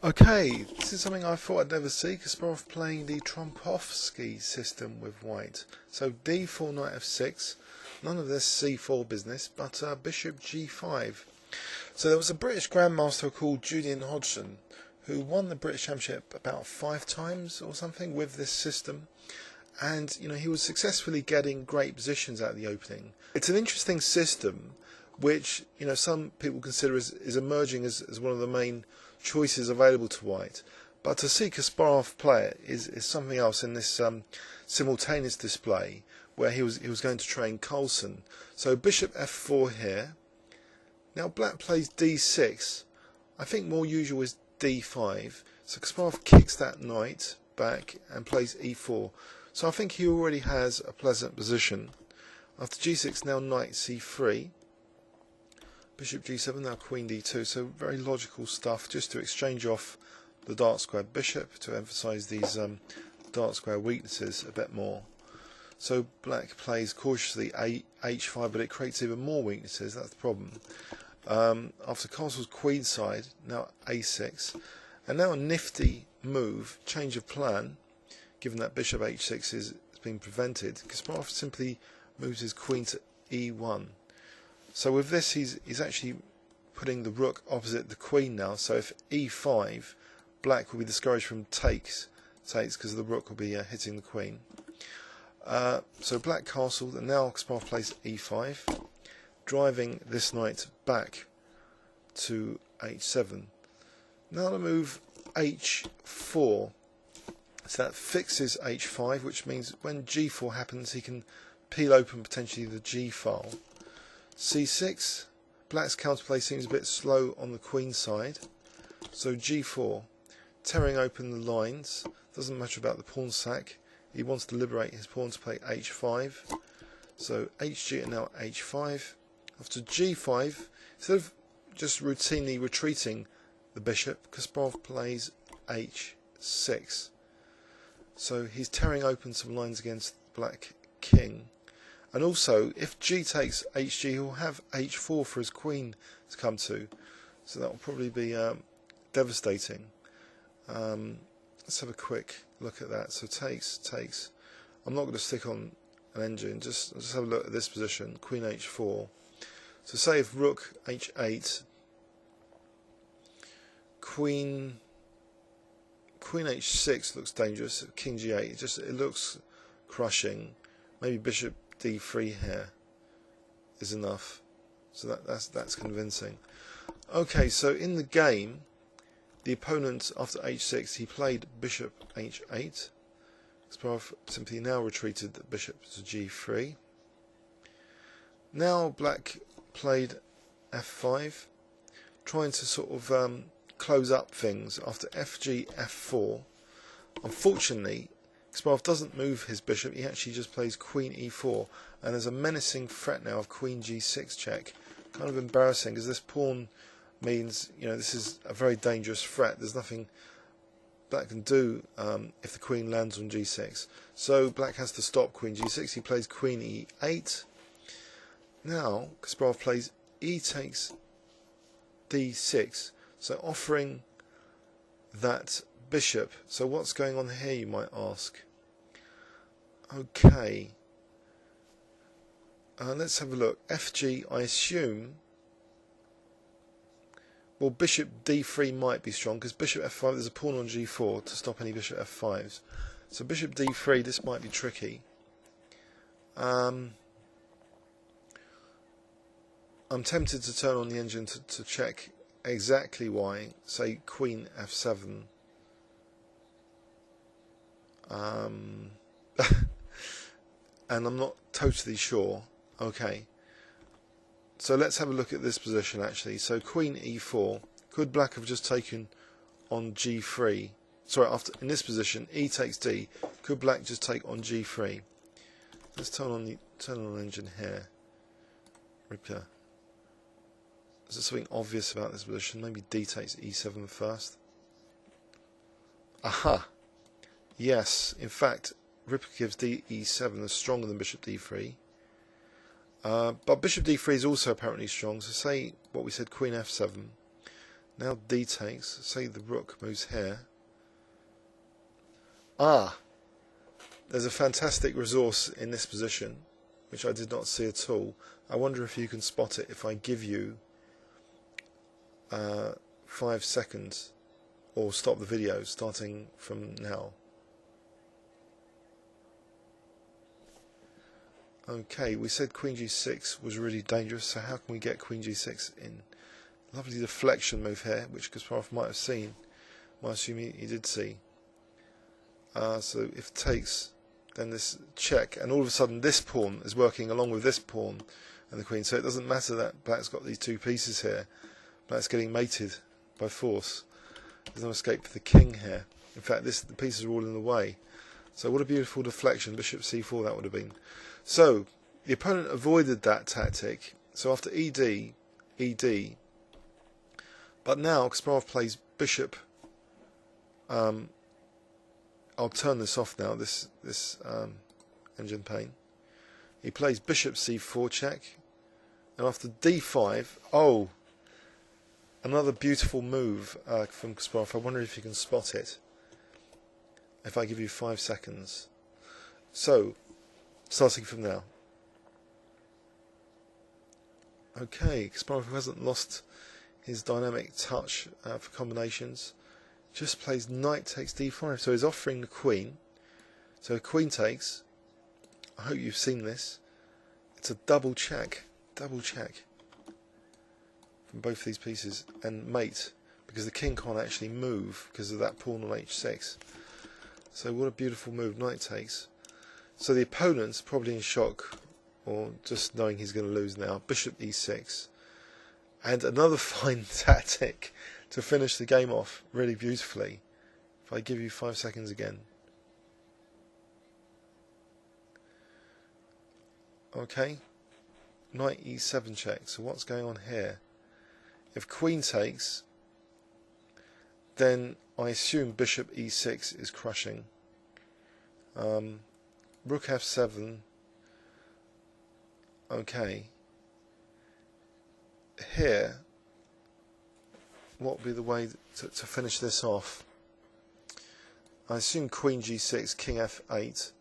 Okay, this is something I thought I'd never see. Kasparov playing the Trompowsky system with white. So d4 knight f6, none of this c4 business, but bishop g5. So there was a British grandmaster called Julian Hodgson who won the British Championship about 5 times or something with this system. And he was successfully getting great positions at the opening. It's an interesting system which some people consider is emerging as one of the main choices available to white, but to see Kasparov play it is something else in this simultaneous display where he was going to train Carlsen. So bishop f4 here. Now black plays d6. I think more usual is d5. So Kasparov kicks that knight back and plays e4. So I think he already has a pleasant position. After g6, now knight c3. Bishop g7, now queen d2, so very logical stuff, just to exchange off the dark square bishop to emphasise these dark square weaknesses a bit more. So black plays cautiously h5, but it creates even more weaknesses, that's the problem. After castle's queenside, now a6, and now a nifty move, change of plan, given that bishop h6 has been prevented. Kasparov simply moves his queen to e1. So with this, he's actually putting the rook opposite the queen now. So if e5, black will be discouraged from takes because the rook will be hitting the queen. So black castled, and now Kasparov plays e5, driving this knight back to h7. Now to move h4. So that fixes h5, which means when g4 happens, he can peel open potentially the g file. c6, black's counterplay seems a bit slow on the queen side, so g4, tearing open the lines, doesn't matter about the pawn sack, he wants to liberate his pawn to play h5, so hg and now h5. After g5, instead of just routinely retreating the bishop, Kasparov plays h6, so he's tearing open some lines against the black king. And also, if g takes hg, he'll have h4 for his queen to come to. So that will probably be devastating. Let's have a quick look at that. So takes. I'm not going to stick on an engine. Just have a look at this position. Queen h4. So say if rook h8, queen h6 looks dangerous. King g8. It looks crushing. Maybe bishop d3 here is enough, so that's convincing. Okay, so in the game, the opponent after h6 he played bishop h8. Kasparov simply now retreated the bishop to g3. Now black played f5, trying to sort of close up things after fg f4. Unfortunately, Kasparov doesn't move his bishop, he actually just plays queen e4, and there's a menacing threat now of queen g6 check. Kind of embarrassing, because this pawn means, this is a very dangerous threat. There's nothing black can do if the queen lands on g6. So black has to stop queen g6, he plays queen e8. Now Kasparov plays e takes d6, so offering that bishop. So what's going on here, you might ask? Okay, let's have a look. Fg, I assume, well, bishop d3 might be strong, because bishop f5, there's a pawn on g4 to stop any bishop f5s. So bishop d3, this might be tricky. I'm tempted to turn on the engine to check exactly why. Say queen f7. And I'm not totally sure. Okay, so let's have a look at this position actually. So queen e4, could black have just taken on g3? Sorry, after in this position, e takes d, could black just take on g3? Let's turn on engine here. Ripper. Is there something obvious about this position? Maybe d takes e7 first. Aha! Yes, in fact, Ripper gives d e7 is stronger than bishop d3. But bishop d3 is also apparently strong, so say what we said, queen f7. Now d takes. Say the rook moves here. Ah! There's a fantastic resource in this position, which I did not see at all. I wonder if you can spot it if I give you 5 seconds, or stop the video starting from now. Okay, we said queen g6 was really dangerous, so how can we get queen g6 in? Lovely deflection move here, which Kasparov might have seen. Might assume he did see. So if it takes, then this check, and all of a sudden this pawn is working along with this pawn and the queen, so it doesn't matter that black's got these two pieces here. Black's getting mated by force. There's no escape for the king here. In fact, the pieces are all in the way. So what a beautiful deflection. Bishop c4 that would have been. So the opponent avoided that tactic. So after ed, but now Kasparov plays bishop. I'll turn this off now, this engine pane. He plays bishop c4 check, and after d5, oh, another beautiful move from Kasparov. I wonder if you can spot it if I give you 5 seconds. So, starting from now. Okay, Kasparov, who hasn't lost his dynamic touch for combinations, just plays knight takes d5. So he's offering the queen. So queen takes. I hope you've seen this. It's a double check from both these pieces, and mate, because the king can't actually move because of that pawn on h6. So what a beautiful move, knight takes. So the opponent's probably in shock, or just knowing he's going to lose now. Bishop e6, and another fine tactic to finish the game off really beautifully. If I give you 5 seconds again. Okay, knight e7 check. So what's going on here? If queen takes, then I assume bishop e6 is crushing. Rook f7. Okay. Here, what would be the way to finish this off? I assume queen g6, king f8.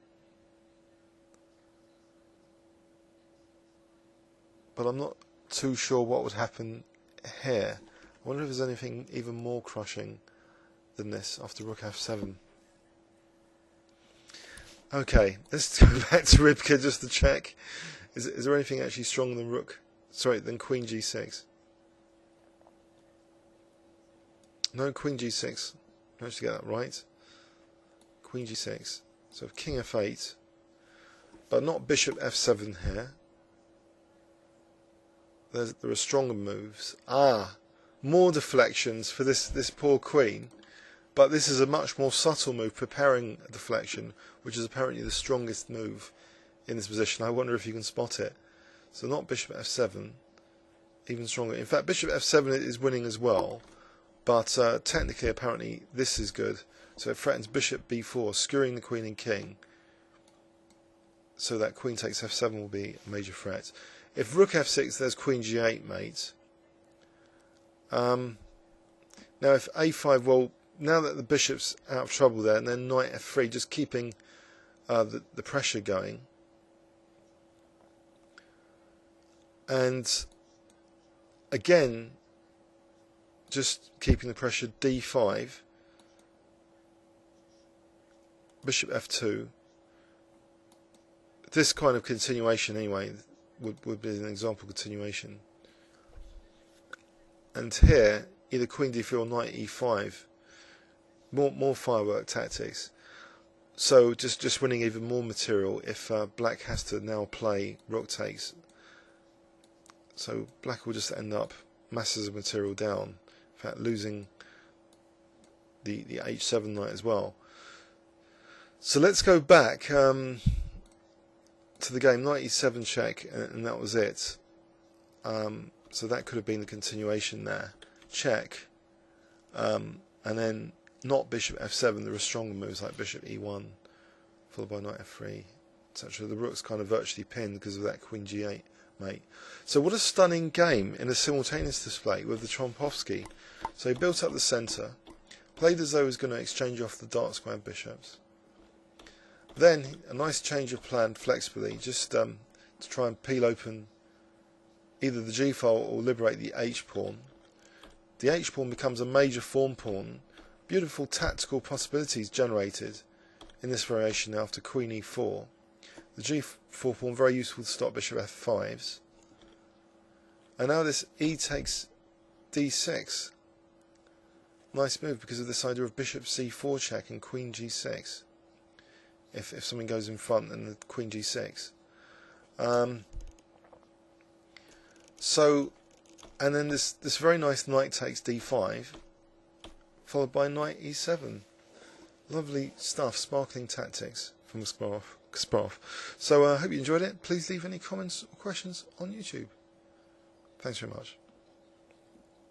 But I'm not too sure what would happen here. I wonder if there's anything even more crushing than this after rook f7. Okay, let's go back to Rybka just to check. Is there anything actually stronger than than queen g6? No, queen g6. Managed to get that right. Queen g6. So king f8, but not bishop f7 here. There are stronger moves. More deflections for this poor queen, but this is a much more subtle move, preparing a deflection, which is apparently the strongest move in this position. I wonder if you can spot it. So not bishop f7, even stronger. In fact, bishop f7 is winning as well, but technically, apparently, this is good. So it threatens bishop b4, skewering the queen and king, so that queen takes f7 will be a major threat. If rook f6, there's queen g8, mate. Now if a5, well, now that the bishop's out of trouble there, and then knight f3, just keeping the pressure going. And again, just keeping the pressure, d5, bishop f2. This kind of continuation anyway would be an example continuation. And here, either queen d3 or knight e5. More firework tactics. So just winning even more material if black has to now play rook takes. So black will just end up masses of material down. In fact, losing the h7 knight as well. So let's go back to the game. Knight e7 check, and that was it. So that could have been the continuation there. Check, and then not bishop f7. There are stronger moves like bishop e1, followed by knight f3, etc. The rook's kind of virtually pinned because of that queen g8 mate. So what a stunning game in a simultaneous display with the Trompowsky. So he built up the centre, played as though he was going to exchange off the dark squared bishops. Then a nice change of plan flexibly, just to try and peel open either the g file or liberate the h pawn. The h pawn becomes a major form pawn. Beautiful tactical possibilities generated in this variation after queen e4. The g4 pawn very useful to stop bishop f5s. And now this e takes d6. Nice move because of this idea of bishop c4 check and queen g6. If something goes in front, then the queen g6. And then this very nice knight takes d5, followed by knight e7. Lovely stuff, sparkling tactics from Kasparov. So I hope you enjoyed it. Please leave any comments or questions on YouTube. Thanks very much.